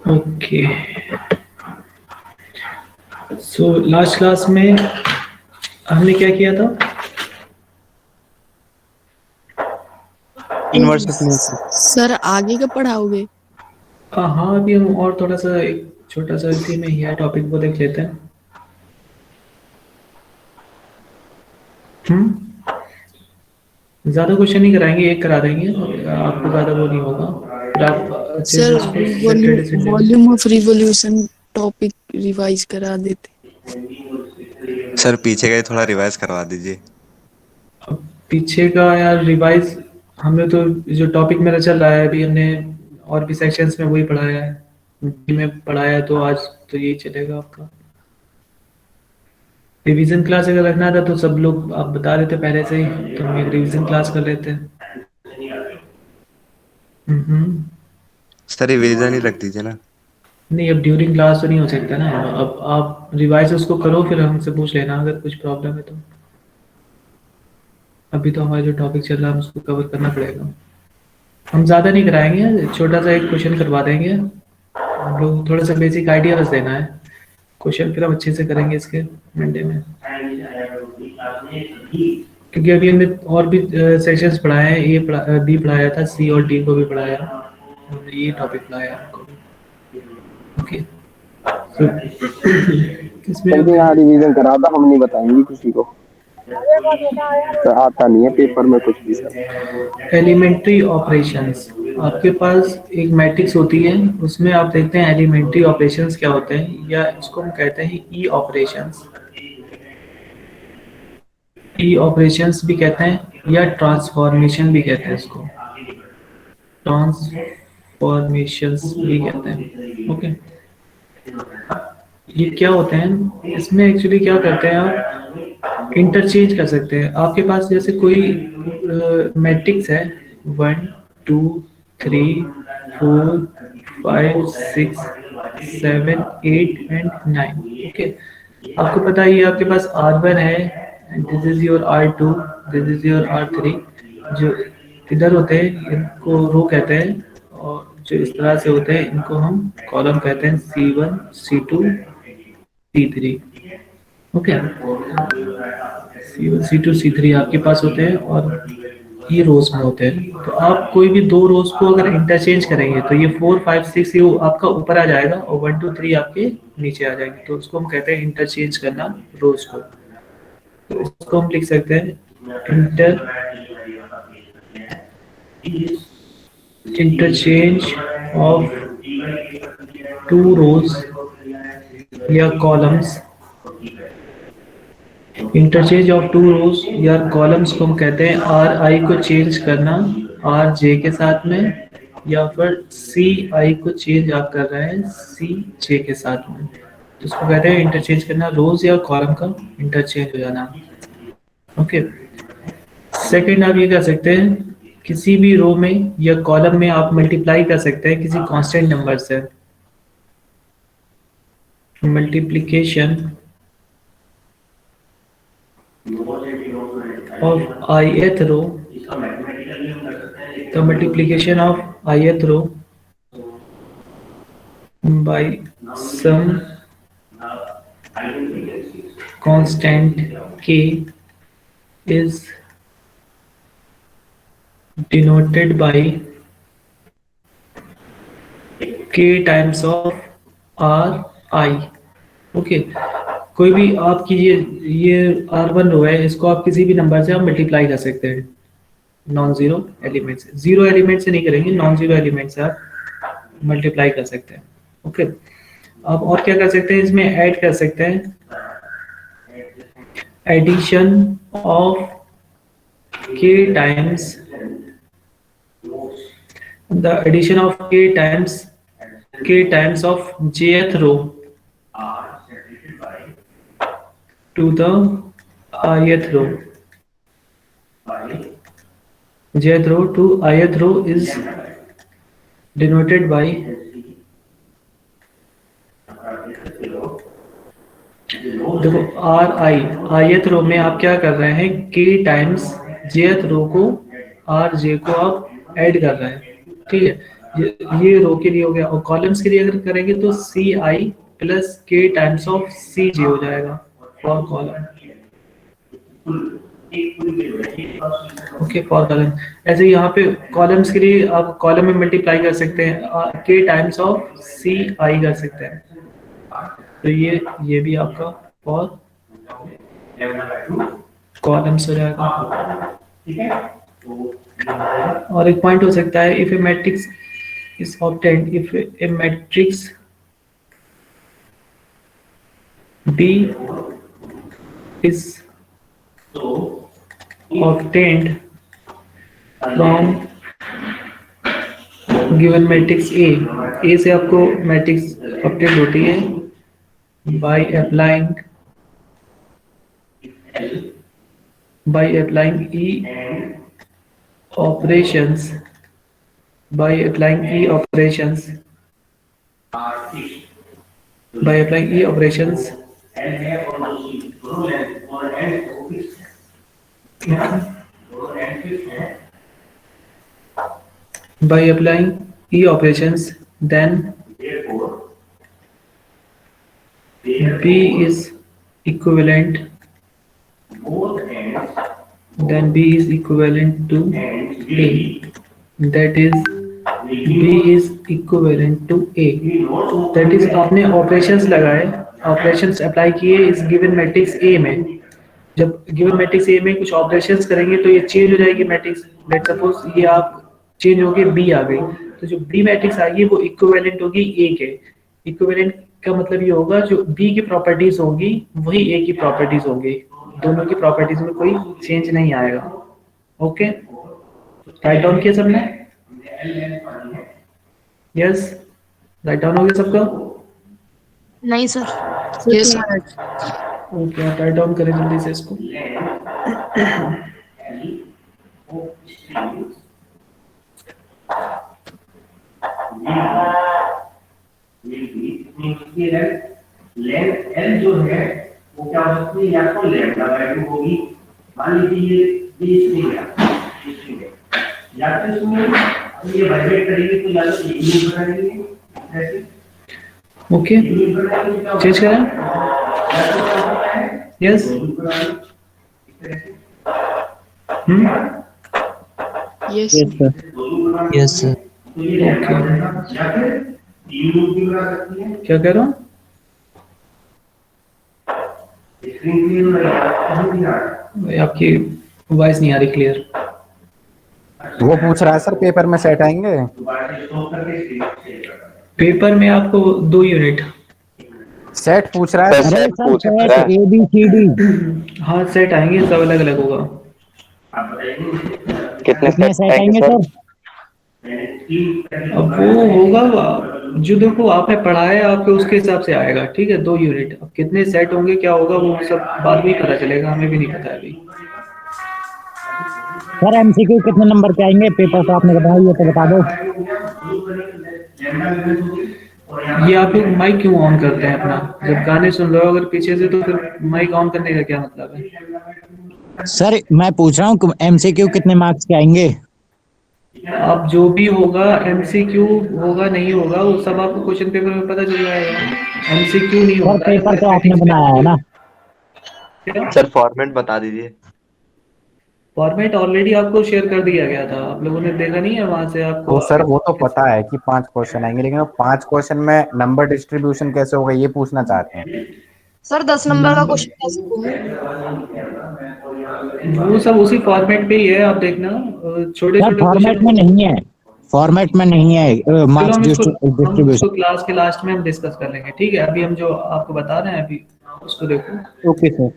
Okay, so last class में हमने क्या किया था? Inverse of nature. सर आगे का पढ़ाओगे? हाँ, अभी हम और थोड़ा सा एक छोटा सा इसी में ही है टॉपिक, वो देख लेते हैं। ज़्यादा क्वेश्चन नहीं कराएंगे, एक करा देंगे, आपको ज़्यादा वो नहीं होगा, फिर आप अच्छे से सर उसको सैटरडे संडे में। Volume of revolution topic revise करा देते। सर पीछे का ही थोड़ा रिवाइज करवा दीजिए। अब पीछे का यार रिवाइज, हमने तो जो टॉपिक मेरा चल रहा है अभी, हमने और भी सेक्शंस में वही पढ़ाया है, में पढ़ाया है, तो आज तो यही चलेगा आपका। रिवीजन क्लास अगर रखना था तो सब लोग आप बता रहे थे पहले से ही, तो हम एक रिवीजन क्लास कर लेते हैं। हम्म। सर रिवीजन ही रख दीजिए ना। नहीं, अब ड्यूरिंग क्लास तो नहीं हो सकता ना, अब आप रिवाइज उसको करो, फिर हमसे पूछ लेना अगर कुछ प्रॉब्लम है तो। अभी तो हमारा जो टॉपिक चल रहा है हम उसको कवर करना पड़ेगा। हम ज़्यादा नहीं कराएंगे, छोटा सा एक क्वेश्चन करवा देंगे, हम लोग थोड़ा सा बेसिक आइडिया बस देना है। क्वेश्चन फिर हम अच्छे से करेंगे इसके मंडे में, क्योंकि अभी हमने और भी सेशंस पढ़ाए हैं, बी पढ़ाया था, सी और डी को भी पढ़ाया, हमने ये टॉपिक पढ़ाया आपको। ओके, इसमें सर के यहाँ रिवीजन करा था, हम नहीं बताएंगे किसी को, तो आता नहीं है पेपर में कुछ भी सर। एलिमेंट्री ऑपरेशंस, आपके पास एक मैट्रिक्स होती है, उसमें आप देखते हैं एलिमेंट्री ऑपरेशंस क्या होते हैं, या इसको हम कहते हैं ई ऑपरेशंस। ई ऑपरेशंस भी कहते हैं या ट्रांसफॉर्मेशन भी कहते हैं इसको, ट्रांसफॉर्मेशंस भी कहते हैं। ओके, ये क्या होते हैं, इसमें एक्चुअली क्या करते हैं, आप इंटरचेंज कर सकते हैं। आपके पास जैसे कोई मैट्रिक्स है, 1 2 3 4 5 6 7 8 एंड 9। ओके, आपको पता है ये आपके पास R1 है, this is your R2, this is your R3। जो इधर होते हैं इनको रो कहते हैं, और जो इस तरह से होते हैं इनको हम कॉलम कहते हैं, C1 C2 C3। Okay, C1 C2 C3 आपके पास होते हैं, और ये रोज में होते हैं। तो आप कोई भी दो रोज को अगर इंटरचेंज करेंगे तो ये 4 5 6 ये आपका ऊपर आ जाएगा, और 1 2 3 आपके नीचे आ जाएंगे, तो उसको हम कहते हैं इंटरचेंज करना रोज को। तो इसको हम लिख सकते हैं इंटरचेंज ऑफ टू रोज या columns. Interchange of two rows या कॉलम्स को हम कहते हैं आर आई को चेंज करना आर जे के साथ में, या फिर सी आई को चेंज आप कर रहे हैं सी जे के साथ में, तो उसको कहते हैं इंटरचेंज करना, रोज या कॉलम का इंटरचेंज हो जाना। ओके, सेकंड आप ये कर सकते हैं, किसी भी रो में या कॉलम में आप मल्टीप्लाई कर सकते हैं किसी कांस्टेंट नंबर से। Multiplication of ith row, the multiplication of ith row by some constant k is denoted by k times of r I। Okay, कोई भी आपकी ये R1 रो है, इसको आप किसी भी नंबर से आप मल्टीप्लाई कर सकते हैं, नॉन जीरो एलिमेंट से। जीरो एलिमेंट से नहीं करेंगे, नॉन जीरो एलिमेंट से आप मल्टीप्लाई कर सकते हैं। ओके, आप और क्या कर सकते हैं, इसमें ऐड कर सकते हैं addition of k times the addition of k times of jth row to the ith row। jth row to ith row is denoted by देखो आर आई, ith रो में आप क्या कर रहे हैं, k टाइम्स jth रो को आर जे को आप ऐड कर रहे हैं। ठीक है, ये रो के लिए हो गया, और कॉलम्स के लिए अगर करेंगे तो सी आई प्लस के टाइम्स ऑफ सी जे हो जाएगा for column. Okay, for column. ऐसे यहाँ पे कॉलम्स के लिए आप कॉलम में मल्टीप्लाई कर सकते हैं, के टाइम्स ऑफ सी आई कर सकते हैं। तो ये भी आपका फॉर कॉलम्स हो जाएगा। और एक पॉइंट हो सकता है, if A matrix is obtained if a matrix B is obtained from given matrix A से आपको मैट्रिक्स obtained होती है by applying E operations by applying E operations then B is equivalent to A, that is B is equivalent to A, that is आपने operations लगाए, operations apply किए इस given matrix A में। जब given matrix A में कुछ operations करेंगे तो ये चेंज हो जाएगी मैट्रिक्स। लेट्स सपोज ये आप चेंज होके B आ गई, तो जो B मैट्रिक्स आएगी वो इक्विवेलेंट होगी A के। इक्विवेलेंट का मतलब ये होगा जो B की प्रॉपर्टीज होगी वही A की प्रॉपर्टीज होगी, दोनों की प्रॉपर्टीज में कोई चेंज नहीं आएगा। ओके, राइट डाउन किया सबने? यस, राइट डाउन हो गया सबका? नहीं सर। Yes sir. ओके, आप राइट डाउन करें जल्दी से इसको। एल जो है वो क्या हो सकती है, या तो लैम्डा वैल्यू होगी, मान लीजिए ये स्ट्रिंग है, या तो इसमें ये वाइब्रेट करेंगे तो या तो यूनिट बनाएंगे ऐसे। ओके, चेंज करें। Yes, yes yes sir. क्या कह रहा हूँ? आपकी वॉइस नहीं आ रही क्लियर। वो पूछ रहा है सर पेपर में सेट आएंगे? पेपर में आपको 2 यूनिट सेट पूछ रहा है। सेट पूछ रहा है। ABCD। हाँ, सेट आएंगे, सब अलग अलग होगा। कितने सेट आएंगे सर? अब वो होगा जो देखो आपने पढ़ा है आपके उसके हिसाब से आएगा, ठीक है। 2 यूनिट, अब कितने सेट होंगे क्या होगा वो सब बाद में पता चलेगा, हमें भी नहीं पता है अभी। सर MCQ कितने नंबर के आएंगे? पेपर तो आपने बताया, ये तो बता दो। ये आप लोग माइक क्यों ऑन करते हैं अपना? जब गाने सुन रहे हो अगर पीछे से, तो फिर माइक ऑन करने का क्या मतलब है? सर मैं पूछ रहा हूँ MCQ कितने मार्क्स के आएंगे? अब जो भी होगा MCQ होगा नहीं होगा वो सब आपको क्वेश्चन पेपर में पता चल जाएगा। MCQ नहीं होगा। सर पेपर तो आपने बनाया है ना? सर फॉर्मेट बता दीजिए। फॉर्मेट ऑलरेडी आपको शेयर कर दिया गया था, आप लोगों ने देखा नहीं है? वहां से आपको तो सर वो तो पता है कि 5 क्वेश्चन आएंगे, लेकिन वो 5 क्वेश्चन में नंबर डिस्ट्रीब्यूशन कैसे होगा ये पूछना चाहते हैं। सर 10 नंबर का क्वेश्चन कैसे होगा? वो सब उसी फॉर्मेट पे ही है, आप देखना छोटे छोटे फॉर्मेट में नहीं है, फॉर्मेट में नहीं है मार्क्स डिस्ट्रीब्यूशन। क्लास के लास्ट में हम डिस्कस कर लेंगे, ठीक है। अभी हम जो आपको बता रहे हैं अभी उसको देखो। Okay sir.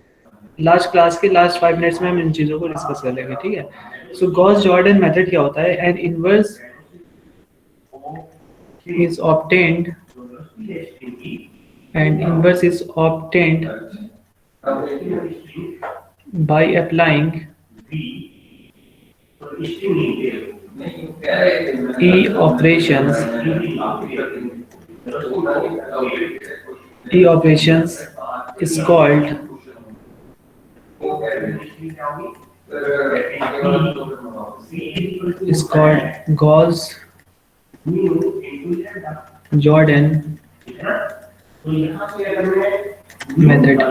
लास्ट क्लास के लास्ट 5 मिनट्स में हम इन चीजों को डिस्कस कर लेंगे, ठीक है। सो गॉस जॉर्डन मेथड क्या होता है? N inverse is obtained by applying E operations is called Gauss mu into lambda, Jordan ठीक है ना? तो यहाँ से अगर मैं मेथड।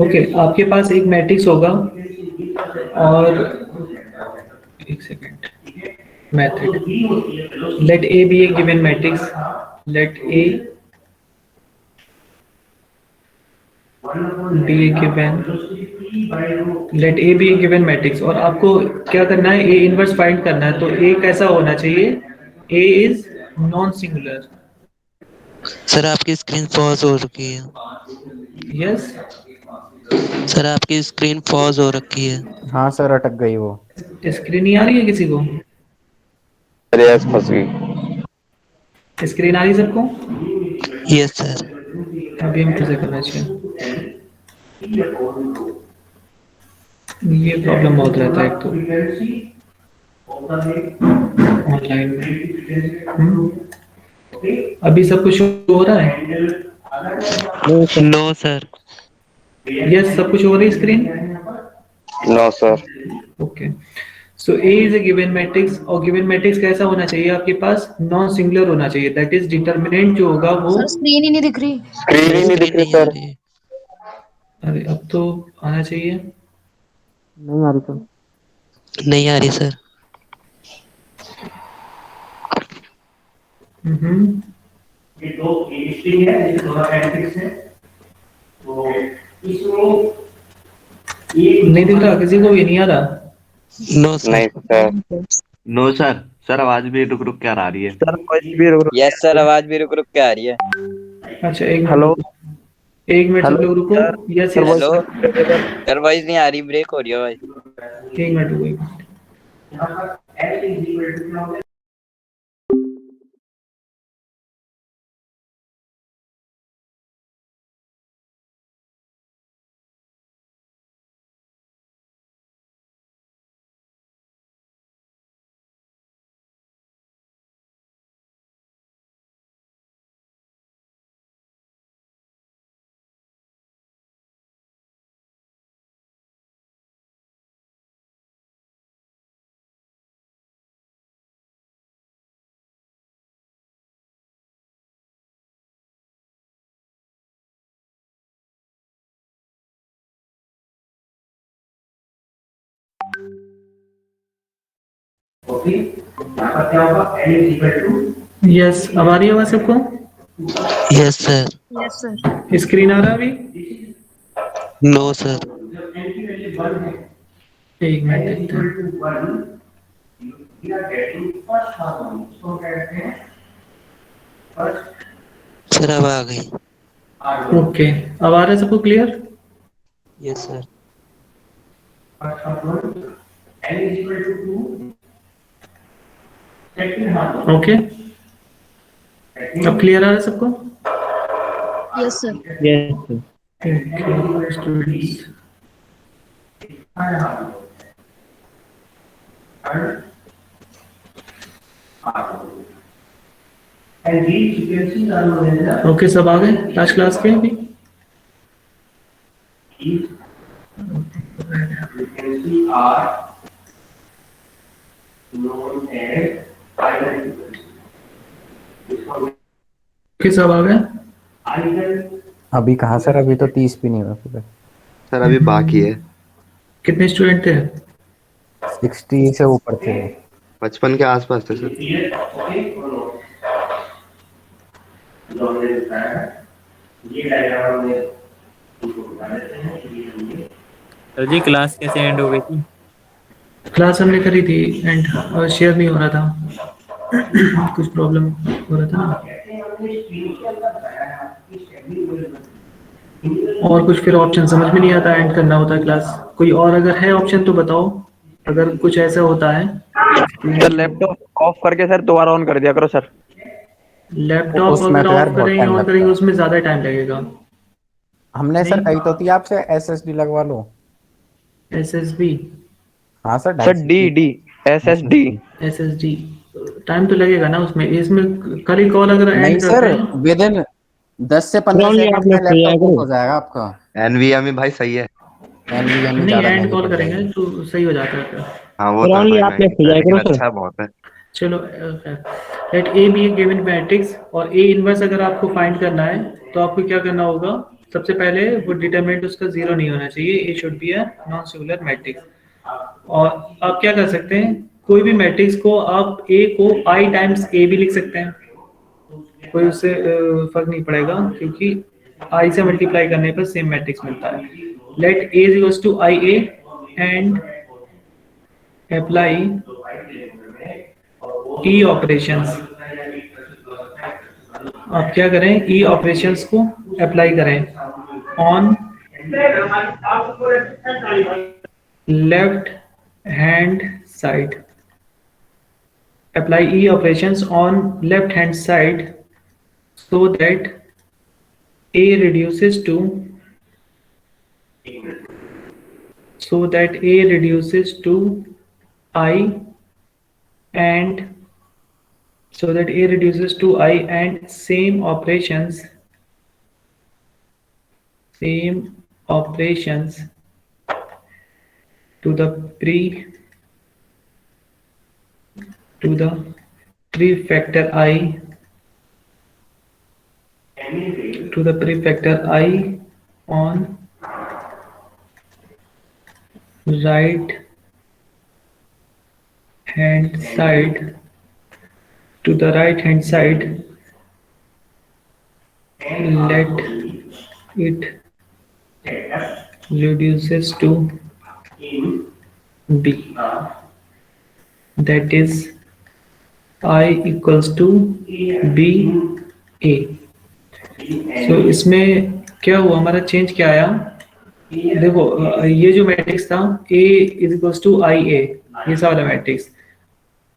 ओके, आपके पास एक मैट्रिक्स होगा और एक second, method let A be a given matrix, let A be a given, let A be a given matrix, और आपको क्या करना है, ए इनवर्स फाइंड करना है। तो ए कैसा होना चाहिए, ए इज नॉन सिंगुलर। सर आपकी स्क्रीन पॉज हो रखी है। यस सर आपकी स्क्रीन पॉज हो रखी है। हाँ सर अटक गई वो। स्क्रीन नहीं आ रही है किसी को? अरे यस फंस गई। स्क्रीन आ रही है सबको? Yes sir. अभी हम कैसे करना चाहिए, ये प्रॉब्लम बहुत रहता है एक तो ऑनलाइन में। अभी सब कुछ हो रहा है? No sir. यस, सब कुछ हो रही है screen? No sir. Okay, so A is a given matrix, और गिवन मैट्रिक्स कैसा होना चाहिए आपके पास, नॉन सिंगुलर होना चाहिए। दैट इज डिटर्मिनेंट जो होगा वो, सर स्क्रीन ही नहीं दिख रही। स्क्रीन ही नहीं दिख रही सर। अरे अब तो आना चाहिए। नहीं आ रही सर। नहीं आ रही सर। ये दो स्ट्रिंग है, ये दोनों मैट्रिक्स है, तो इसमें एक नहीं दिख रहा किसी को, भी नहीं आ रहा। No sir. नहीं सर। No sir. सर आवाज भी रुक रुक कर आ रही है। यस सर, आवाज भी रुक रुक के आ रही है। अच्छा एक मिनट, हेलो, एक मिनट सब लोग रुको। Yes hello yes, sir, voice नहीं आ रही, ब्रेक हो रही है वॉइस। एक मिनट रुको, एक मिनट। यहाँ पर L is equal to क्या होगा? ओके, यहाँ पर क्या होगा, L is equal to yes, अब आ रही है आवाज सबको? Yes sir. Yes sir. Screen आ रहा है अभी? No sir. एक मिनट देखते हैं। equal to 1, we are getting first harmony, इसको कहते हैं first सर अब आ गई। harmony, ओके, अब आ रहा है सबको clear? Yes sir. first harmony, L is equal to 2, second harmony, okay, अब क्लियर आ रहा है सबको? Yes sir. Students, third harmony, third harmony, and these sequences are known as the okay सब आ गए लास्ट क्लास के अभी? frequency are known as ideal frequency. Okay सब आ गए? Ideal अभी कहाँ सर, अभी तो 30 भी नहीं हुआ पूरे। सर अभी बाकी है। कितने स्टूडेंट थे? 60 से ऊपर थे। 55 के आसपास थे सर। clear, okay? जो हमने बताया है, ये डायग्राम में इनको बता देते हैं, ये हमने सर जी क्लास कैसे एंड हो गई थी? क्लास हमने करी थी एंड और शेयर नहीं हो रहा था। कुछ प्रॉब्लम हो रहा था ना, कहते हैं हमने स्पिरिचुअल का बताया है कि शेड्यूल और कुछ फिर ऑप्शन समझ में नहीं आता, एंड करना होता है क्लास। कोई और अगर है ऑप्शन तो बताओ, अगर कुछ ऐसा होता है। सर लैपटॉप ऑफ करके सर दोबारा ऑन कर दिया करो सर। लैपटॉप उसमें अगर तो यार ऑफ बहुत करेंगे time ऑन लगता करेंगे है। उसमें ज्यादा टाइम लगेगा। हमने सर नहीं। कही तो थी आपसे SSD लगवा लो। SSB, हाँ sir, sir D SSD। SSD time तो लगेगा ना उसमें। इसमें कल ही कॉल अगर नहीं एंड सर, करते हैं, विद इन 10 से 15 सेकंड में लैपटॉप ऑफ हो जाएगा आपका। एनवीएमई भाई सही है। NVMe नहीं ज्यादा एंड महंगी कॉल पड़ करेंगे जाएगी। तो सही हो जाता है। हाँ वो तो है भाई, महंगी है, लेकिन अच्छा बहुत है। चलो let A be a given matrix, और ए इनवर्स अगर आपको फाइंड करना है तो आपको क्या करना होगा, सबसे पहले वो डिटरमिनेंट उसका जीरो नहीं होना चाहिए, A should be a non singular matrix. और आप क्या कर सकते हैं, कोई भी मैट्रिक्स को आप ए को आई टाइम्स ए भी लिख सकते हैं, कोई उससे फर्क नहीं पड़ेगा, क्योंकि आई से मल्टीप्लाई करने पर सेम मैट्रिक्स मिलता है। Let A is equals to I A and apply E operations. आप क्या करें, ई ऑपरेशंस को अप्लाई करें on left hand side. apply E operations on left hand side so that A reduces to I and same operations to the prefactor I on right hand side, to the right hand side, let it reduces to B, that is I equals to B A। so इसमें क्या हुआ, हमारा change क्या आया, देखो ये जो matrix था A is equals to I ए, ये सा वाला मैट्रिक्स,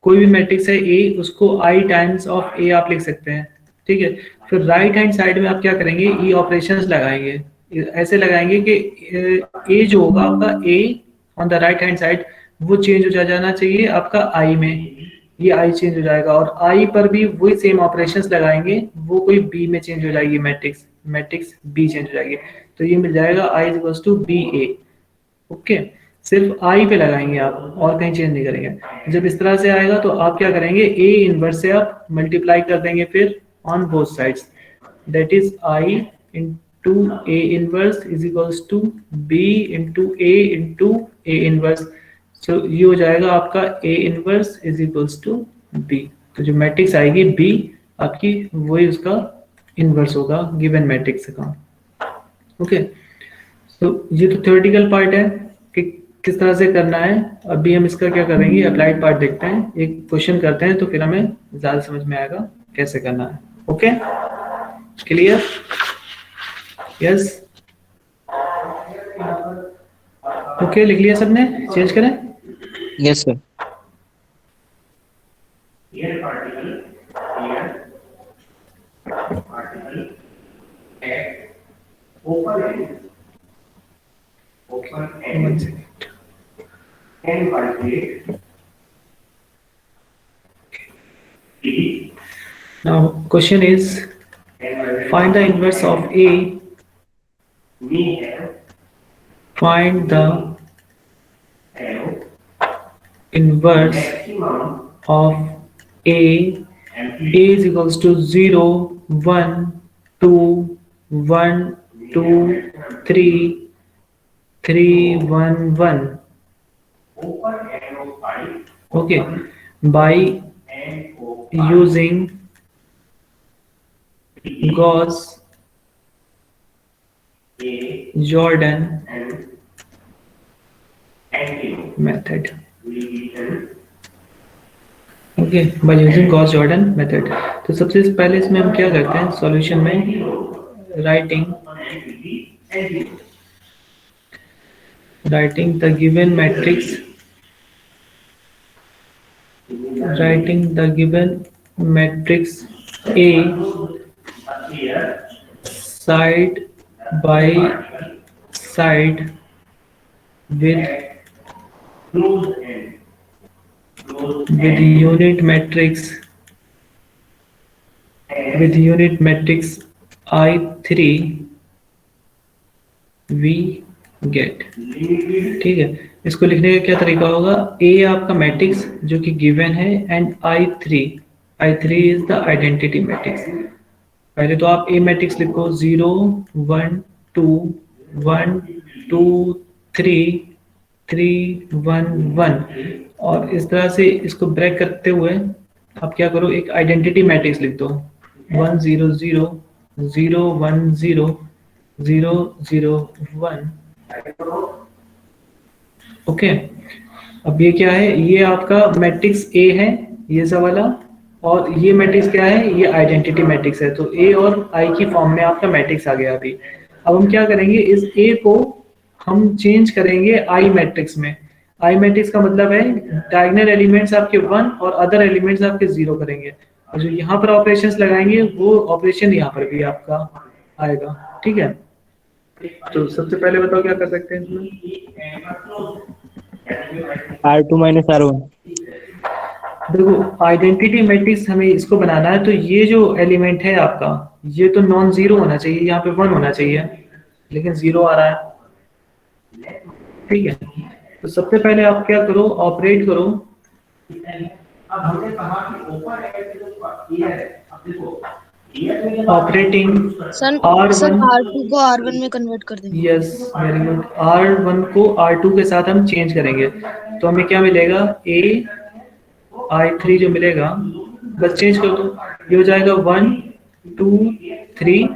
कोई भी मैट्रिक्स है A उसको I टाइम्स ऑफ A आप लिख सकते हैं, ठीक है। फिर राइट हैंड साइड में आप क्या करेंगे, ई ऑपरेशंस लगाएंगे, ऐसे लगाएंगे कि A जो होगा आपका A on the right hand side वो चेंज हो जाना चाहिए आपका I में, ये I चेंज हो जाएगा, और I पर भी वही सेम ऑपरेशंस लगाएंगे, वो कोई B में चेंज हो जाएगी, मैट्रिक्स B चेंज हो जाएगी, तो ये मिल जाएगा I is equals to B A. Okay, सिर्फ I पे लगाएंगे आप, और कहीं चेंज नहीं करेंगे। जब इस तरह से आएगा तो आप क्या करेंगे, A इनवर्स से आप मल्टीप्लाई कर देंगे फिर on both sides, that is I into A inverse is equals to B into A inverse. So ये हो जाएगा आपका A inverse is equals to B, तो जो मैट्रिक्स आएगी B आपकी वही उसका इनवर्स होगा गिवन मैट्रिक्स का। ओके, तो ये तो थ्योरेटिकल पार्ट है कि किस तरह से करना है। अभी हम इसका क्या करेंगे, अप्लाइड पार्ट देखते हैं, एक क्वेश्चन करते हैं तो फिर हमें ज्यादा समझ में आएगा कैसे करना है। Okay, clear? यस, ओके, लिख लिया सबने, चेंज करें? Yes sir. One second. Now question is, find the inverse of A. Find the inverse of A. A is equals to 0, 1, 2, 1, 2, 3, 3, 1, 1. Okay, by using Gauss-Jordan method. Okay, by using Gauss Jordan method. तो सबसे पहले इसमें हम क्या करते हैं, solution में writing the given matrix A side by side with unit matrix I3 we get। ठीक है, इसको लिखने का क्या तरीका होगा, A आपका मैट्रिक्स जो कि गिवन है and I3 is the identity matrix. पहले तो आप ए मैट्रिक्स लिखो 0 1 2 1 2 3 3 1 1 और इस तरह से इसको ब्रेक करते हुए आप क्या करो, एक आइडेंटिटी मैट्रिक्स लिख दो 1 0 0 0 1 0 0 0 1। ओके, अब ये क्या है, ये आपका मैट्रिक्स ए है ये सब वाला, और ये मैट्रिक्स क्या है, ये आइडेंटिटी मैट्रिक्स है। तो ए और आई की फॉर्म में आपका मैट्रिक्स आ गया अभी। अब हम क्या करेंगे, इस ए को हम चेंज करेंगे आई मैट्रिक्स में। आई मैट्रिक्स का मतलब है डायगोनल एलिमेंट्स आपके 1 और अदर एलिमेंट्स आपके 0 करेंगे, और जो यहाँ पर ऑपरेशंस लगाएंगे वो ऑपरेशन यहाँ पर भी आपका आएगा। ठीक है, तो सबसे पहले बताओ क्या कर सकते हैं इसमें। R2 minus R1। देखो आइडेंटिटी मैट्रिक्स हमें इसको बनाना है, तो ये जो एलिमेंट है आपका ये तो नॉन जीरो होना चाहिए, यहाँ पे 1 होना चाहिए, लेकिन 0 आ रहा है। ठीक है, तो सबसे पहले आप क्या करो, ऑपरेट करो। अब हमने कहा कि ऊपर है, अब देखो ऑपरेटिंग सर R1 R2 को R1 में कन्वर्ट कर देंगे। Yes very good. R1 को R2 के साथ हम चेंज करेंगे, तो हमें क्या मिलेगा, A I3 जो मिलेगा, बस चेंज कर दो, ये हो जाएगा 1 2 3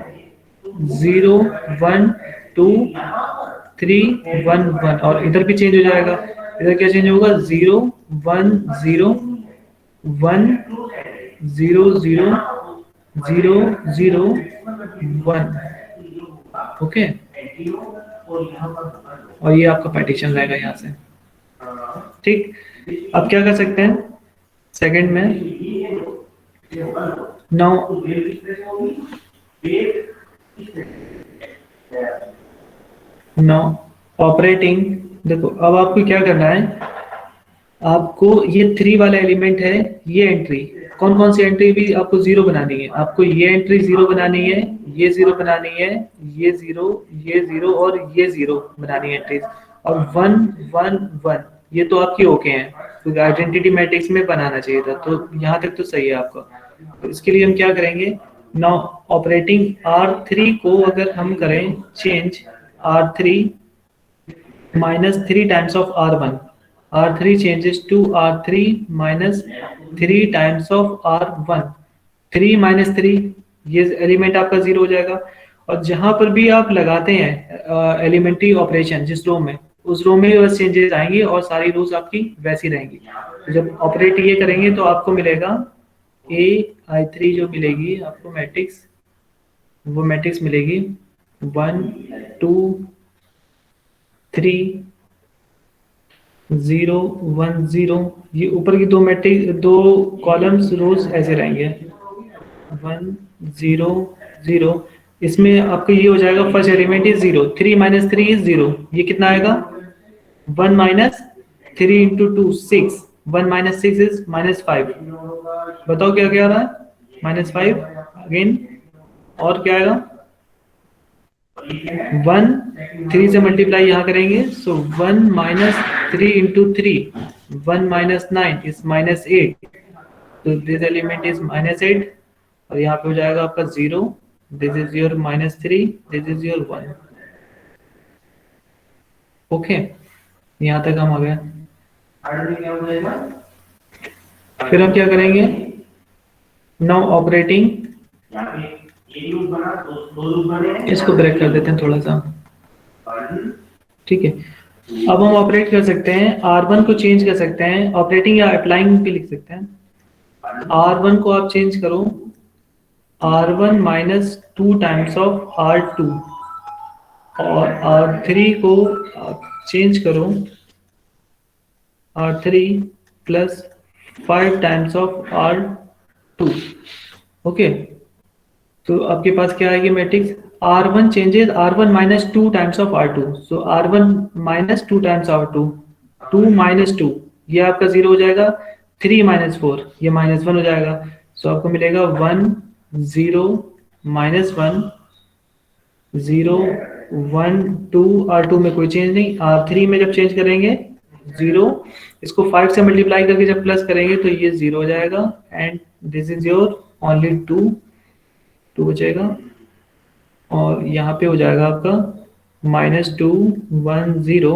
0 1 2 3 1 1, और इधर भी चेंज हो जाएगा। इधर क्या चेंज होगा, 0 1 0 1 0 0 0 0 1। ओके, और ये आपका पार्टीशन रहेगा यहाँ से। ठीक, अब क्या कर सकते हैं सेकंड में, नाउ ऑपरेटिंग। देखो अब आपको क्या करना है, आपको ये 3 वाला एलिमेंट है, ये एंट्री कौन कौन सी एंट्री भी आपको 0 बनानी है। आपको ये एंट्री 0 बनानी है, ये 0 बनानी है, ये 0 और ये 0 बनानी है एंट्रीज, और 1 1 1 ये तो आपकी ओके हैं, तो आइडेंटिटी मैट्रिक्स में बनाना चाहिए था। तो यहाँ तक तो सही है आपका। तो इसके लिए हम क्या करेंगे, नाउ ऑपरेटिंग R3 को अगर हम करें change, R3 -3 times of R1, R3 changes to R3 minus 3 times of R1। 3 minus 3 ये एलिमेंट आपका 0 हो जाएगा, और जहां पर भी आप लगाते हैं एलिमेंट्री ऑपरेशन जिस रो में, उस रो में बस चेंजेस आएंगे और सारी रोज आपकी वैसी रहेंगी। तो जब ऑपरेट ये करेंगे तो आपको मिलेगा AI3 जो मिलेगी आपको मैट्रिक्स, वो मैट्रिक्स मिलेगी 1 2 3 0 1 0। ये ऊपर की 2 मैट्रिक्स, 2 कॉलम्स रोज ऐसे रहेंगे 1 0 0। इसमें आपको ये हो जाएगा, फर्स्ट एलिमेंट इज 0, 3 - 3 इज 0, ये कितना आएगा 1 - 3 × 2 6, 1 - 6 इज -5। बताओ क्या क्या आ रहा है, -5 अगेन, और क्या आएगा 1 3 से मल्टीप्लाई यहाँ करेंगे, सो 1 - 3 × 3 1 - 9 इज -8, तो दिस एलिमेंट इज -8, और यहाँ पे हो जाएगा आपका 0, this is your -3, this is your 1। Okay, यहाँ तक हम आ गए। फिर हम क्या करेंगे, नाउ ऑपरेटिंग, इसको ब्रेक कर देते हैं थोड़ा सा। ठीक है, अब हम ऑपरेट कर सकते हैं, R1 को चेंज कर सकते हैं, ऑपरेटिंग या अप्लाइंग भी लिख सकते हैं। R1 को आप चेंज करो R1 - 2 टाइम्स ऑफ R2, और R3 को आप चेंज करो R3 + 5 times of R2। Okay, तो आपके पास क्या आएगी matrix, R1 changes R1 - 2 times of R2, so R1 - 2 times R2, 2 - 2 ये आपका 0 हो जाएगा, 3 - 4 ये -1 हो जाएगा, सो आपको मिलेगा 1 0 -1 0 1 2। R2 में कोई चेंज नहीं, R3 में जब चेंज करेंगे 0, इसको 5 से मल्टीप्लाई करके जब प्लस करेंगे तो ये 0 हो जाएगा, and this is your only 2 बचेगा, और यहाँ पे हो जाएगा आपका -2 1 0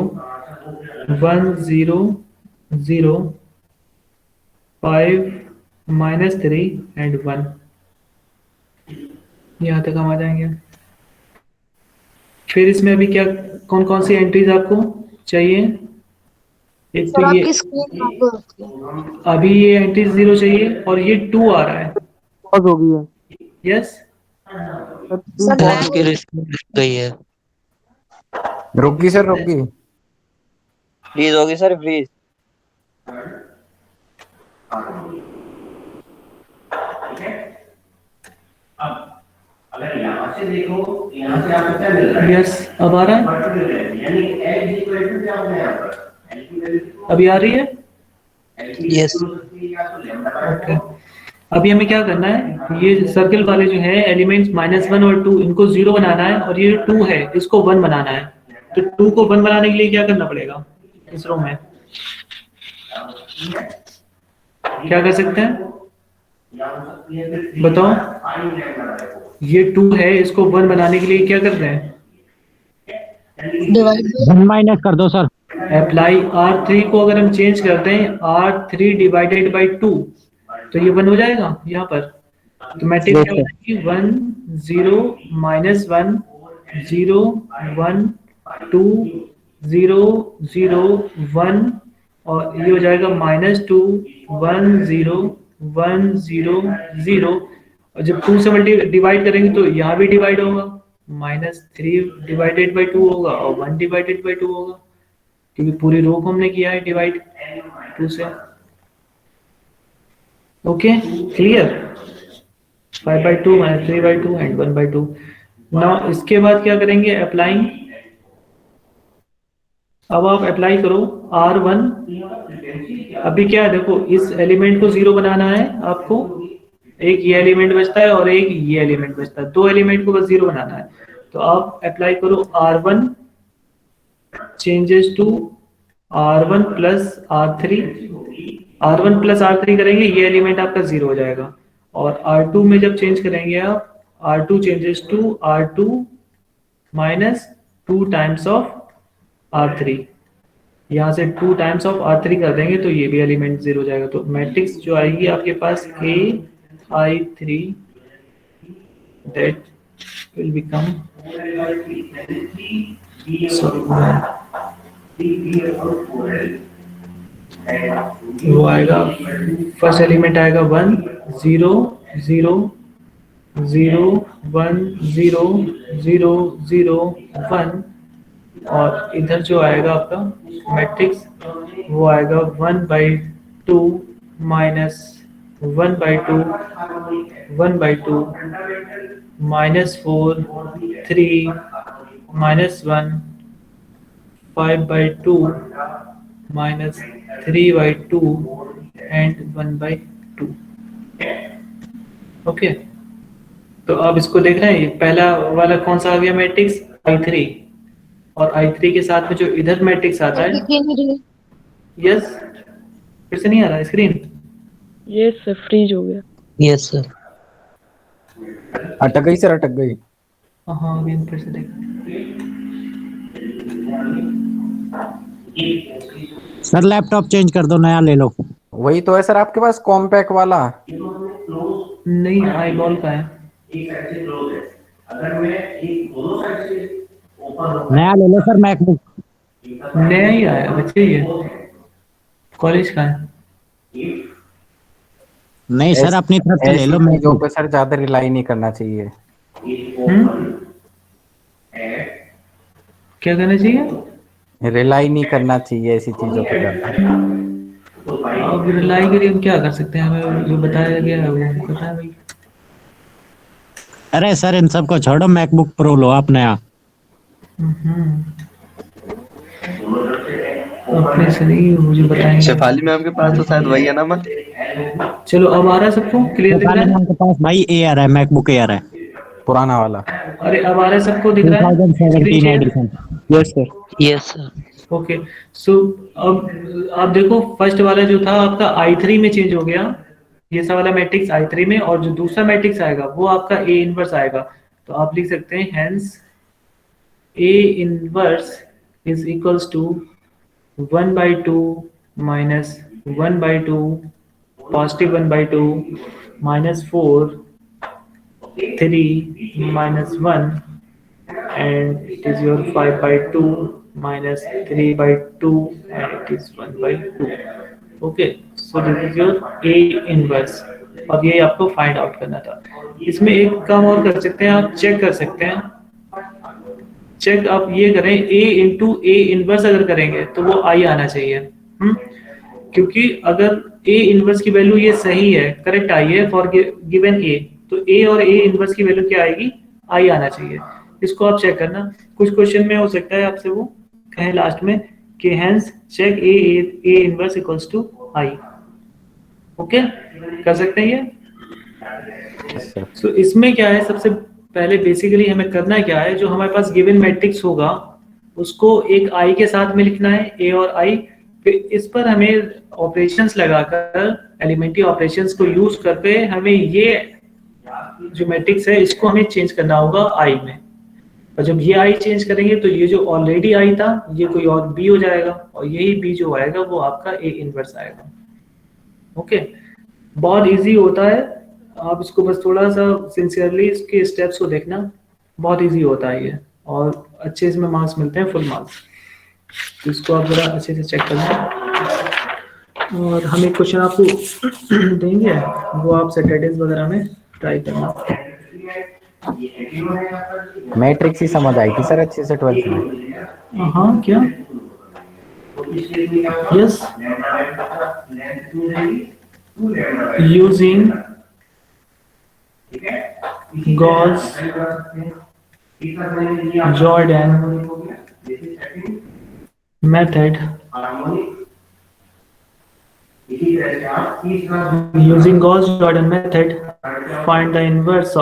1 0 0 5 -3 एंड 1। यहाँ तक हम आ जाएंगे। फिर इसमें अभी क्या कौन कौन सी एंट्रीज आपको चाहिए? एक सर तो ये आपकी स्क्रीन ऑफ हो रखी है। अभी ये एंट्री 0 चाहिए, और ये 2 आ रहा है। पॉज हो गई है। यस, सर पॉज के लिए screen रुक गई है। रुक सर रुक गई। फ्रीज होगी सर, फ्रीज। अगर यहाँ से देखो, यहाँ से आपको क्या मिल रहा है? यस, अब आ रहा है, यानी L इक्वल टू क्या होगा यहाँ पर? L की वैल्यू अभी आ रही है। Yes. ओके, अभी हमें क्या करना है, ये सर्कल वाले जो है एलिमेंट्स -1 और 2, इनको 0 बनाना है, और ये 2 है इसको 1 बनाना है। तो 2 को 1 बनाने के लिए क्या करना पड़ेगा इस रो में? क्या कर सकते हैं बताओ? ये 2 है, इसको 1 बनाने के लिए क्या कर रहे हैं? डिवाइड 1 माइनस कर दो सर। अप्लाई R3 को अगर हम चेंज करते हैं R3 डिवाइडेड बाई 2, तो ये 1 हो जाएगा यहाँ पर। तो मैट्रिक्स क्या हो जाएगी? 1 0 -1 0 1 2 0 0 1, और ये हो जाएगा -2 1 0 1 0 0, और जब 2 से डिवाइड करेंगे तो यहाँ भी डिवाइड होगा, -3 डिवाइडेड बाई 2 होगा और 1 डिवाइडेड बाई 2 होगा, क्योंकि पूरी रो को हमने किया है डिवाइड 2 से। Okay, clear? 5/2 -3/2 एंड 1/2। नाउ इसके बाद क्या करेंगे? अप्लाइंग। अब आप अप्लाई करो R1। अभी क्या है देखो, इस एलिमेंट को 0 बनाना है आपको, एक ये एलिमेंट बचता है और एक ये एलिमेंट बचता है, 2 एलिमेंट को बस 0 बनाना है। तो आप अप्लाई करो R1 changes to R1 plus R3। R1 plus R3 करेंगे, ये एलिमेंट आपका 0 हो जाएगा, और R2 में जब चेंज करेंगे आप, R2 changes to R2 minus 2 times of R3। यहाँ से 2 टाइम्स ऑफ R3 कर देंगे तो ये भी एलिमेंट 0 हो जाएगा। तो मैट्रिक्स जो आएगी आपके पास AI3 that will become वो आएगा, फर्स्ट एलिमेंट आएगा 1 0 0 0 1 0 0 0 1, और इधर जो आएगा आपका मैट्रिक्स वो आएगा 1/2 माइनस 1/2 1/2 -4 3 -1 5/2 -3/2 एंड 1/2। ओके, तो अब इसको देख रहे हैं, ये पहला वाला कौन सा आ गया मैट्रिक्स? I3, और I3 के साथ में जो इधर मैट्रिक्स आता है, यस, फिर से नहीं आ रहा स्क्रीन? ये सर फ्रीज हो गया। Yes sir. अटक गई सर, अटक गई। हाँ, अभी फिर से देख। सर लैपटॉप चेंज कर दो, नया ले लो। वही तो है सर आपके पास कॉम्पैक्ट वाला। नहीं, आई बॉल का है। नया ले लो सर, मैकबुक। नया ही आया बच्चे, ये कॉलेज का है। नहीं सर, अपनी तरफ से ले लो। मैं जो पे सर ज्यादा रिलाई नहीं करना चाहिए। क्या करना चाहिए? रिलाई नहीं करना चाहिए ऐसी चीजों पे ज्यादा। अब रिलाई के लिए हम क्या कर सकते हैं? हमें जो बताया गया है वो हम कर रहे हैं भाई। अरे सर इन सबको छोड़ो, मैकबुक प्रो लो आप नया। अपने से नहीं, मुझे बताएंगे। शेफाली मैम के पास तो शायद वही है ना मत। चलो, अब आ रहा है सबको? क्लियर दिख रहा है? के पास भाई एयर है, मैकबुक एयर है, पुराना वाला। अरे अब आ रहा है सबको? दिख रहा है 2017 edition. Yes sir. Yes sir. Okay, so अब आप देखो, फर्स्ट वाला जो था आपका I3 में चेंज हो गया, ये सा वाला मैट्रिक्स I3 में, और जो दूसरा मैट्रिक्स आएगा वो आपका A इनवर्स आएगा। तो आप लिख सकते हैं hence A inverse is equals to 1/2 minus 1/2 positive 1/2 -4 3 minus 1, and it is your 5/2 minus 3/2, and it is 1/2. Okay, so this is your A inverse, और ये आपको फाइंड आउट करना था। इसमें एक काम और कर सकते हैं, आप चेक कर सकते हैं। चेक आप ये करें, A इंटू A इनवर्स अगर करेंगे तो वो I आना चाहिए। क्योंकि अगर A इनवर्स की वैल्यू ये सही है, करेक्ट आई है फॉर गिवन A, तो A और A इनवर्स की वैल्यू क्या आएगी, I आना चाहिए। इसको आप चेक करना। कुछ क्वेश्चन में हो सकता है आपसे वो कहें लास्ट में कि hence check A inverse equals to I। Okay, कर सकते हैं ये। तो इसमें क्या है, सबसे पहले बेसिकली हमें करना क्या है, जो हमारे पास गिवन मैट्रिक्स होगा उसको एक I के साथ में लिखना है, A और I। फिर इस पर हमें ऑपरेशंस लगाकर, एलिमेंट्री ऑपरेशंस को यूज करके हमें ये जो मैट्रिक्स है इसको हमें चेंज करना होगा I में। और जब ये I चेंज करेंगे तो ये जो ऑलरेडी I था ये कोई और B हो जाएगा, और यही B जो आएगा वो आपका A इनवर्स आएगा। ओके, बहुत इजी होता है, आप इसको बस थोड़ा सा सिंसियरली इसके स्टेप्स को देखना, बहुत इजी होता है ये, और अच्छे इसमें मार्क्स मिलते हैं, फुल मार्क्स। तो इसको आप जरा अच्छे से चेक करना, और हम एक क्वेश्चन आपको देंगे, वो आप सैटरडेज वगैरह में ट्राई करना। मैट्रिक्स ही समझ आई थी सर अच्छे से 12th में। हाँ, क्या? Yes, using Gauss-Jordan method, using Gauss-Jordan method, find the inverse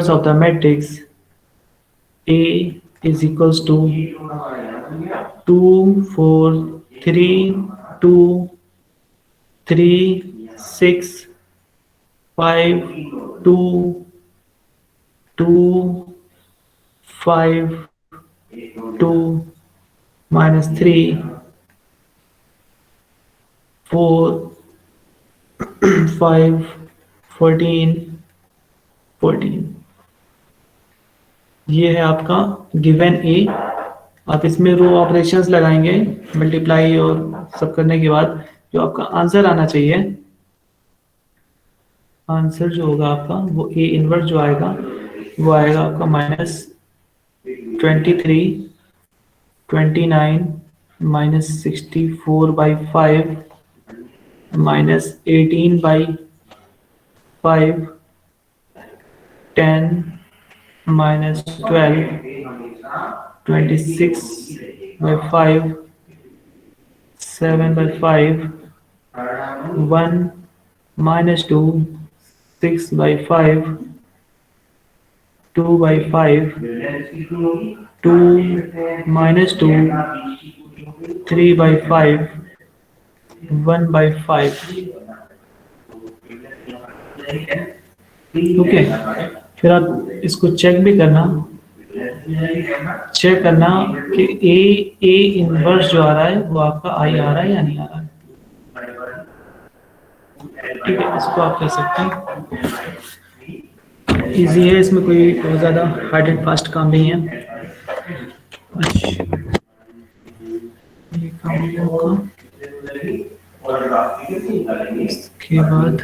of the matrix A is equals to 2 4 3 2 3 6 5 2 2 5 2 minus 3 4 5 14 14। ये है आपका गिवन A। आप इसमें रो ऑपरेशंस लगाएंगे, मल्टीप्लाई और सब करने के बाद जो आपका आंसर आना चाहिए, आंसर जो होगा आपका वो A इनवर्स जो आएगा वो आएगा आपका -23 29 -64/5 -18/5 10 -12 26/5 7/5 1 -2 6/5 2/5 2 -2 3/5 1/5। ओके, फिर आप इसको चेक भी करना, कि A इनवर्स जो आ रहा है वो आपका I आ रहा है या नहीं आ रहा है। ठीक है, इसको आप कर सकते हैं, इजी है, इसमें कोई बहुत ज़्यादा हार्ड एंड फास्ट काम नहीं है। अच्छा, ये काम हो गया आपका। इसके बाद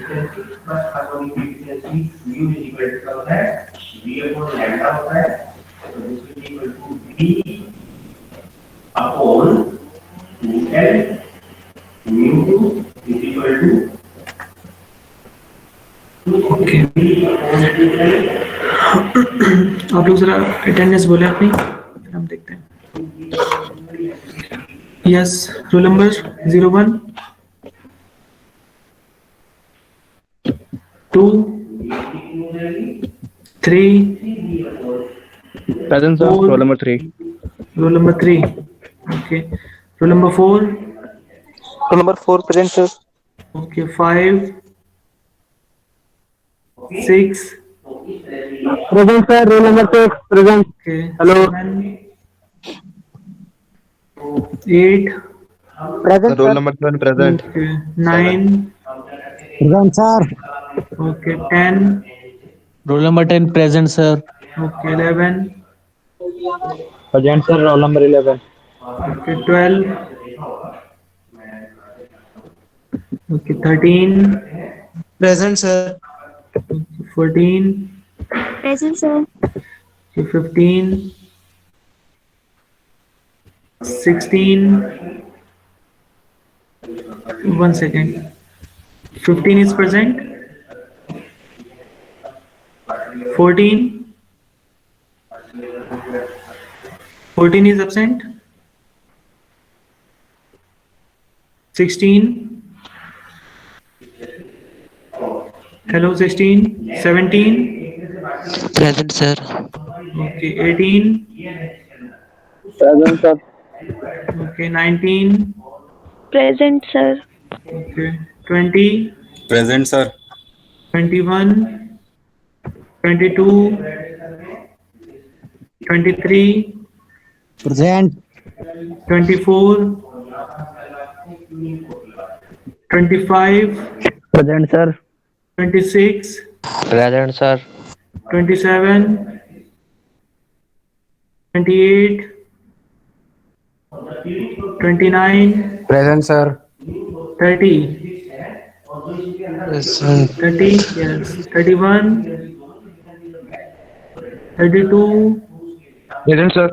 ओके, आप लोग जरा अटेंडेंस बोले अपनी, हम देखते हैं। Yes, roll number 01 2, 3, Present, sir. Four. Roll number 3. roll number 3. Okay. Roll number 4. Roll number 4 present, sir. Okay. 5, 6. Present, sir. Roll number 6. Present. Okay. Hello. 7, 8. Present, Roll sir. number 7 present. Okay. 9. Present, sir. Okay. 10. Roll number 10. Present, sir. Okay. 11. Present, sir. Roll number 11. Okay. 12. Okay. 13. Present, sir. Okay, 14. Present, sir. Okay. 15. 16. 1 second. 15 is present. 14. 14 is absent. 16. Hello, 16. 17. Present, sir. Okay. 18. Present, sir. Okay. 19. Present, sir. Okay. 20. Present, sir. 21. 22. 23. Present. 24. 25. Present, sir. 26. Present, sir. 27. 28. 29. Present, sir. 30. Present. 30. Yes. 31. 32. Present, sir.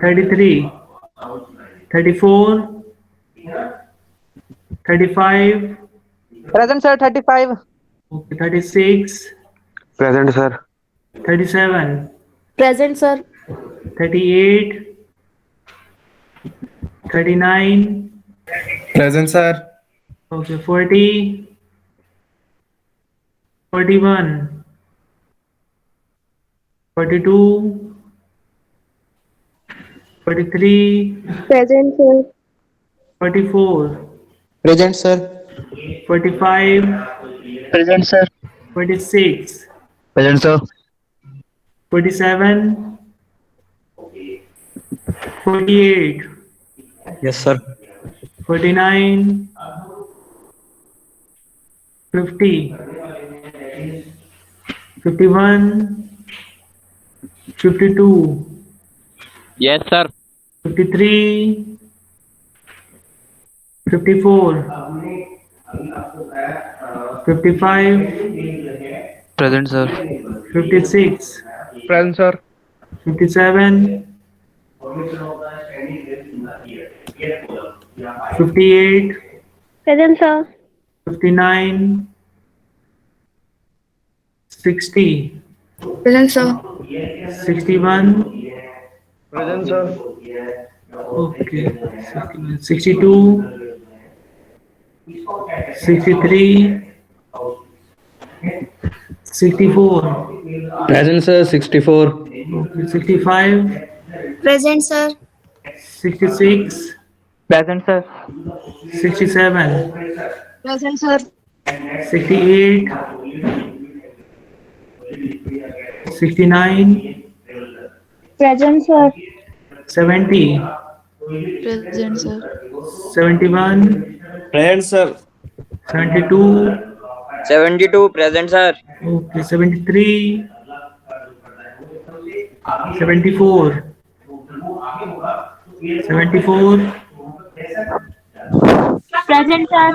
33. 34. 35. Present, sir. 35. Okay. 36. Present, sir. 37. Present, sir. 38. 39. Present, sir. Okay. 40. 41. 42. 43. Present, sir. 44. Present, sir. 45. Present, sir. 46. Present, sir. 47. 48. Yes, sir. 49. 50. 51. 52. Yes, sir. 53. 54. 55. Present, sir. 56. Present, sir. 57. 58. Present, sir. 59. 60. Present, sir. 61. Present, sir. Okay. 62. 63. 64. Present, sir. 64. Okay. 65. Present, sir. 66. Present, sir. 67. Present, sir. 68. 69. Present, sir. 70. Present, sir. 71. Present, sir. 72. 72. Present, sir. Okay. 73. 74. 74. Present, sir.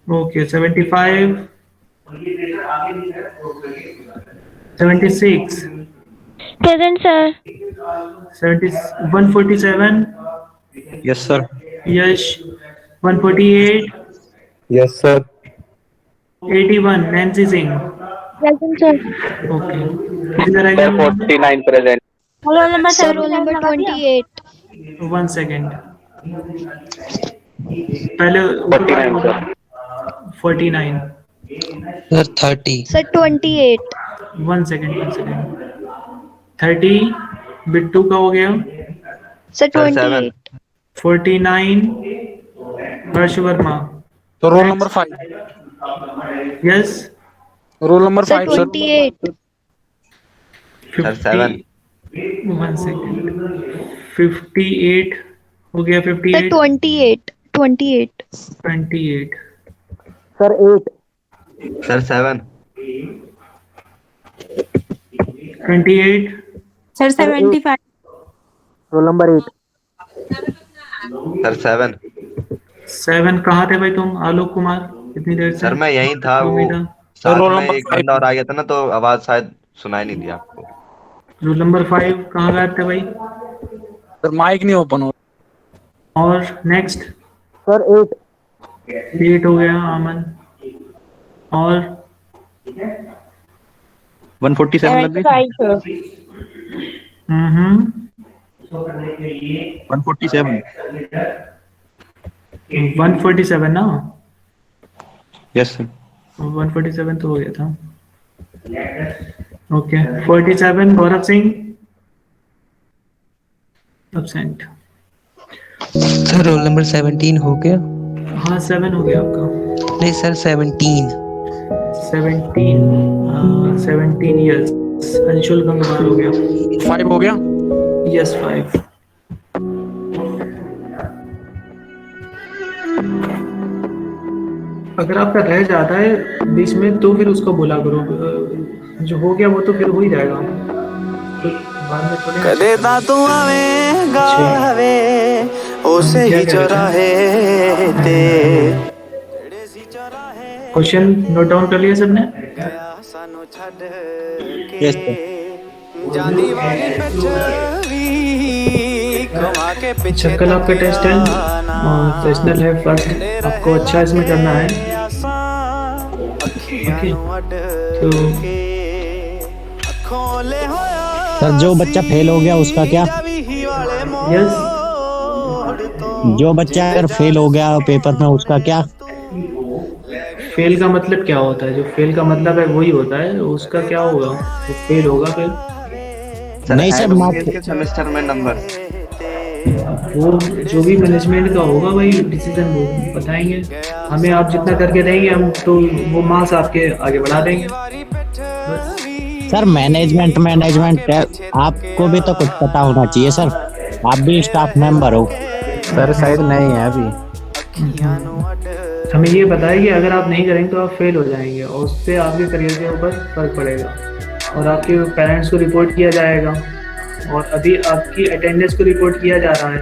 Okay. 75. 76. Present, sir. 147. Yes, sir. Yes. 148. Yes, sir. 81. Nancy Singh. Present, sir. Okay. Is the regular number? 49 present. Roll number, sir. Roll number 28. 1 second. पहले 49, sir. 49. Sir 30. Sir 28. 1 second 30 Bittu का हो गया. Sir 28. 49 हर्ष वर्मा. तो roll number 5. Yes. Roll number sir 5 sir. 28. Sir 7. 1 second 58 हो गया. Sir 58 28. 28. 28 sir 8. Sir 7. 28 sir 75. Roll number 8. Sir 7. 7 कहाँ थे भाई तुम? आलोक कुमार इतनी देर से. सर मैं यहीं था. वो साथ रोल में नंबर एक बंदा और आ गया था ना, तो आवाज शायद सुनाई नहीं दिया आपको. रोल नंबर 5 कहाँ गए थे भाई? सर माइक नहीं ओपन हो. और नेक्स्ट सर 8. 8 हो गया आमन. और 147 लग गई. 147. 147 ना. Yes sir. 147 तो हो गया था. Okay 47 Gaurav Singh absent. Sir roll number 17 हो गया. हाँ 7 हो गया आपका. नहीं सर 17. 17 इयर्स अंशुल गंगवार हो गया. 5 हो गया. यस 5. अगर आपका रह जाता है बीच में तो फिर उसको बोला करो. जो हो गया वो तो फिर हो ही जाएगा. तो बाद में थोड़े कदे ता तू आवेगा वे उसे ही चौराहे ते. क्वेश्चन नोट डाउन कर लिया सबने? सानू छड यस के जानी वाली पछवी कमा के पीछे कल आपका टेस्ट है और सेशनल है फर्स्ट. आपको अच्छा इसमें करना है. ओके तो सर जो बच्चा फेल हो गया उसका क्या? यस. जो बच्चा अगर फेल हो गया पेपर में उसका क्या? फेल का मतलब क्या होता है? जो फेल का मतलब है वही होता है. उसका क्या होगा? तो फेल होगा फिर. नहीं सर के सेमेस्टर में नंबर वो जो भी मैनेजमेंट का होगा वही डिसीजन वो बताएंगे हमें. आप जितना करके देंगे हम तो वो मार्क्स आपके आगे बढ़ा देंगे. सर मैनेजमेंट आपको भी तो कुछ पता होना चाहिए सर. आप भी स्टाफ मेंबर हो. सर शायद नहीं है अभी. हमें ये पता है कि अगर आप नहीं करेंगे तो आप फेल हो जाएंगे और उससे आपके करियर के ऊपर फर्क पड़ेगा और आपके पेरेंट्स को रिपोर्ट किया जाएगा. और अभी आपकी अटेंडेंस को रिपोर्ट किया जा रहा है.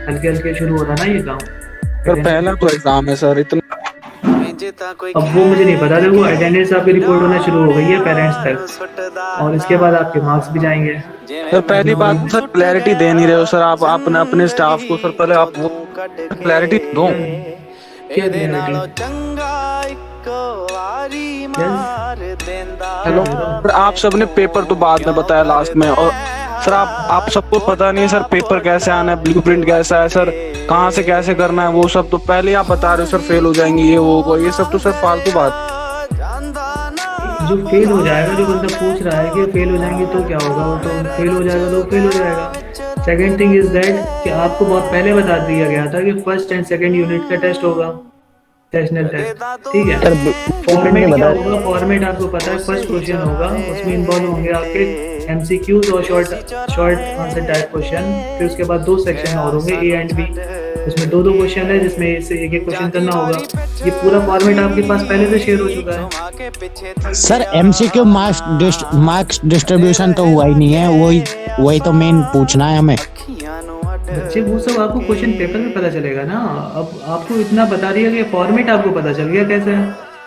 हल्के हल्के शुरू हो रहा है ना ये काम. सर पहला तो एग्जाम है सर. इतना अब वो मुझे नहीं पता था. वो अटेंडेंस आपकी रिपोर्ट होना शुरू हो गई है पेरेंट्स तक और इसके बाद आपके मार्क्स भी जाएंगे. सर पहली बात सर क्लैरिटी दे नहीं रहे हो सर. आप अपने स्टाफ को सर पहले आप वो क्लैरिटी दो. Hello sir. आप सबने पेपर तो बाद में बताया लास्ट में. और सर आप सबको पता नहीं है सर पेपर कैसे आना है, ब्लूप्रिंट कैसा है सर, कहाँ से कैसे करना है, वो सब तो पहले आप बता रहे हो सर. फेल हो जाएंगे ये वो ये सब तो सर फालतू बात. जो फेल हो जाएगा, जो बंदा पूछ रहा है कि फेल हो जाएंगे तो क्या होगा, वो तो फेल हो जाएगा तो फेल हो जाएगा. सेकंड थिंग इज दैट कि आपको बहुत पहले बता दिया गया था कि फर्स्ट एंड सेकंड यूनिट का टेस्ट होगा, सेशनल टेस्ट. ठीक है. फॉर्मेट क्या होगा? फॉर्मेट आपको पता है. फर्स्ट क्वेश्चन होगा उसमें इन्वॉल्व होंगे आपके एमसीक्यूज और शॉर्ट आंसर टाइप क्वेश्चन. फिर उसके बाद 2 सेक्शन और होंगे ए एंड बी. उसमें 2 क्वेश्चन है जिसमें से एक क्वेश्चन करना होगा. ये पूरा फॉर्मेट आपके पास पहले से शेयर हो चुका है. सर एमसीक्यू मार्क्स डिस्ट्रीब्यूशन तो हुआ ही नहीं है. वही तो मेन पूछना है हमें. बच्चे वो सब आपको क्वेश्चन पेपर में पता चलेगा ना. अब आपको इतना बता दिया कि फॉर्मेट आपको पता चल गया कैसे है.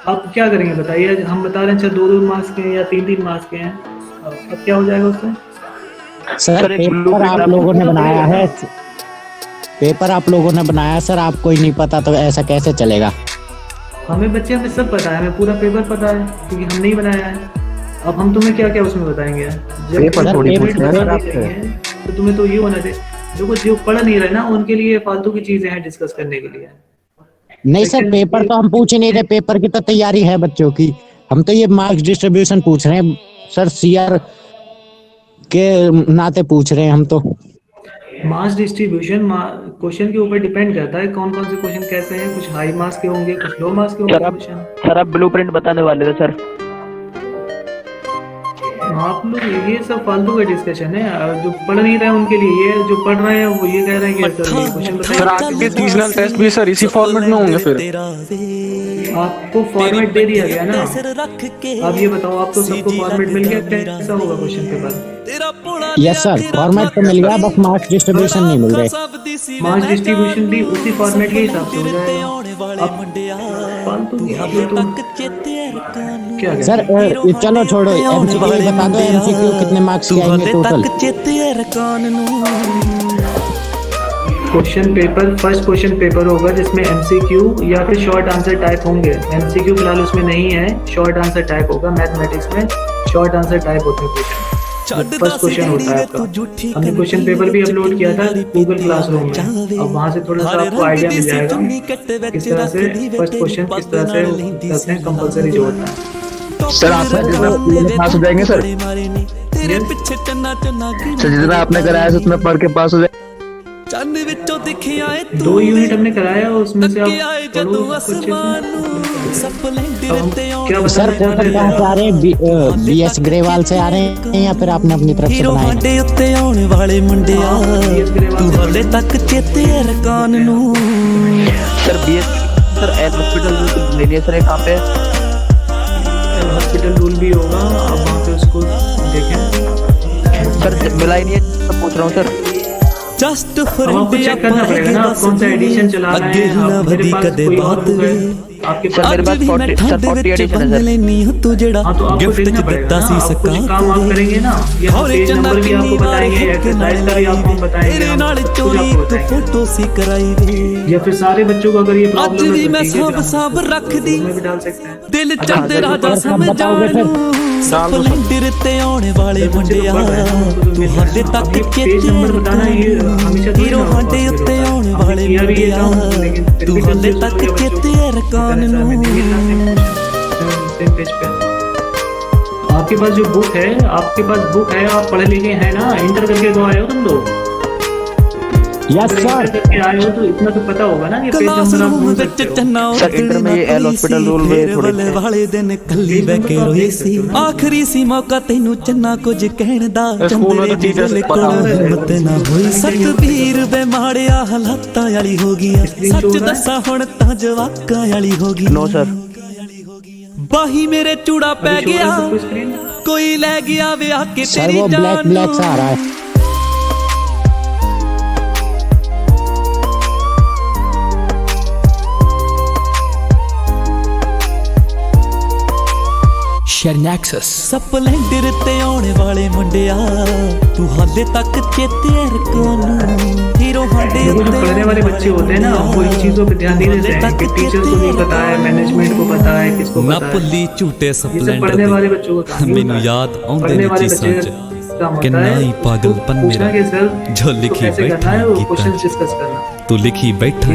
आप क्या करेंगे बताइए. हम बता रहे हैं 2 मार्क्स के हैं या 3 मार्क्स के हैं. अब क्या हो जाएगा उसमें? सर पेपर आप लोगों ने बनाया है. पेपर आप लोगों ने बनाया सर. आपको ही नहीं पता तो ऐसा कैसे चलेगा? हमें बच्चे हमें सब पता है. हमें पूरा पेपर पता है क्योंकि हमने ही बनाया है. अब हम तुम्हें क्या क्या उसमें बताएंगे? जब पेपर थोड़ी पूछना है आपसे. तो तुम्हें तो ये होना चाहिए. देखो जो पढ़ नहीं रहे ना उनके लिए फालतू की चीजें हैं डिस्कस करने के लिए. नहीं सर, पेपर तो हम पूछ ही नहीं रहे, पेपर की तो तैयारी है बच्चों की। हम तो ये मार्क्स डिस्ट्रीब्यूशन पूछ रहे हैं सर, सीआर के नाते पूछ रहे हैं हम तो। मार्क्स डिस्ट्रीब्यूशन क्वेश्चन के ऊपर डिपेंड करता है, कौन कौन से क्वेश्चन कैसे हैं, कुछ हाई मार्क्स के होंगे, कुछ लो मार्क्स के होंगे क्वेश्चन। सर आप ब्लूप्रिंट बताने वाले थे सर। आप लोग ये सब फालतू का डिस्कशन है, जो पढ़ नहीं रहे हैं उनके लिए, ये जो पढ़ रहे हैं वो ये कह रहे हैं कि सर ये क्वेश्चन सर आपके सीजनल टेस्ट भी सर इसी फॉर्मेट में होंगे फिर? आपको फॉर्मेट दे दिया गया ना, अब ये बताओ आपको सबको फॉर्मेट मिल गया, कैसा होगा question paper? Yes sir, format तो मिल गया, बस मार्क्स डिस्ट्रीब्यूशन नहीं मिल रहे। मार्क्स डिस्ट्रीब्यूशन भी उसी फॉर्मेट के हिसाब से हो जाएगा। अब फालतू की आप लोग तो क्या सर चलो छोड़ो, एमसीक्यू बता दो, एमसीक्यू कितने मार्क्स के आएंगे total? Question paper, first question paper होगा जिसमें एमसीक्यू या फिर शॉर्ट आंसर टाइप होंगे। एमसीक्यू फिलहाल उसमें नहीं है, शॉर्ट आंसर टाइप होगा। मैथमेटिक्स में शॉर्ट आंसर टाइप होते हैं क्वेश्चन, फर्स्ट क्वेश्चन होता है आपका। हमने क्वेश्चन पेपर भी अपलोड किया था गूगल क्लासरूम में, अब वहां से थोड़ा सा आपको आइडिया मिल जाएगा किस तरह से फर्स्ट क्वेश्चन किस तरह से करते हैं, कंपलसरी जो होता है। सर आप पास हो जाएंगे सर? सर जितना आपने कराया है उसमें पढ़ के पास हो जाए। 2 यूनिट हमने कराया, उसमें से आप पढ़ो क्या सर पोर्टल कहाँ से आ रहे हैं? बीएस ग्रेवाल से आ रहे हैं या फिर आपने अपनी तरफ से बनाया? सर बीएस सर एल हॉस्पिटल ले लिया सर, कहाँ पे? हॉस्पिटल रूल भी होगा, आप वहाँ पे उसको देखें। सर मिला ही नहीं है, सब पूछ रहा हूँ सर। अब आपको चेक करना पड़ेगा ना, आप कौन सा एडिशन चला रहे हैं। आप मेरे पास कोई और बुक है आपके पास? मेरे पास 40 एडिशन है सर। हाँ तो आपको देखना पड़ेगा ना, आप कुछ काम आप करेंगे ना, यहाँ पेज नंबर भी आपको बताएंगे, एक्सरसाइज का भी आपको बताएंगे, कुछ आपको बताएंगे। या फिर सारे बच्चों को अगर ये प्रॉब्लम है तो उसमें भी डाल सकते हैं। दिल चंद राजा समझाओगे फिर? पेज नंबर बताना ये हमेशा हीरो हांडे उत्ते आने वाले तू हले तक चेते रकान नु। आपके पास जो बुक है, आपके पास बुक है, आप पढ़े लिखे हैं ना, इंटर करके तो आए हो तुम लोग? यस सर, करके आए हो तो इतना तो पता होगा ना कि पेज नंबर आप ढूंढ सकते हो। सर इंटर में ये एल हॉस्पिटल रूल में थोड़े वाले दिन कल्ली बैके रोई सी, आखरी सी मौका तैनू चन्ना कुछ कहण दा, चंदरे दी बोले कोल हिम्मत ना होई। सतवीर बे माड़िया हालातां वाली हो गई, सच दसा हुण तां जवाकां वाली हो गई। नो सर बाही मेरे चूड़ा पै गया, कोई ले गया वे आके तेरी जान। ब्लैक ब्लैक सा आ रहा है। ਸਪਲੈਂਡਰ ਤੇ ਆਉਣ ਵਾਲੇ ਮੁੰਡਿਆ, तू हाले तक चेते रकानू हीरो हांडे। जो पढ़ने वाले बच्चे होते हैं ना, वो इन चीजों पे ध्यान नहीं देते हैं कि टीचर को नहीं पता है, मैनेजमेंट को पता है, किसको पता है। भुल्ली झूठे स्प्लेंडर पढ़ने वाले बच्चों को काम मैनू याद आउंदे ने चीज़ां च किन्ना ही पागलपन मेरा, जो लिखी बैठा क्वेश्चन डिस्कस करना, तू लिखी बैठा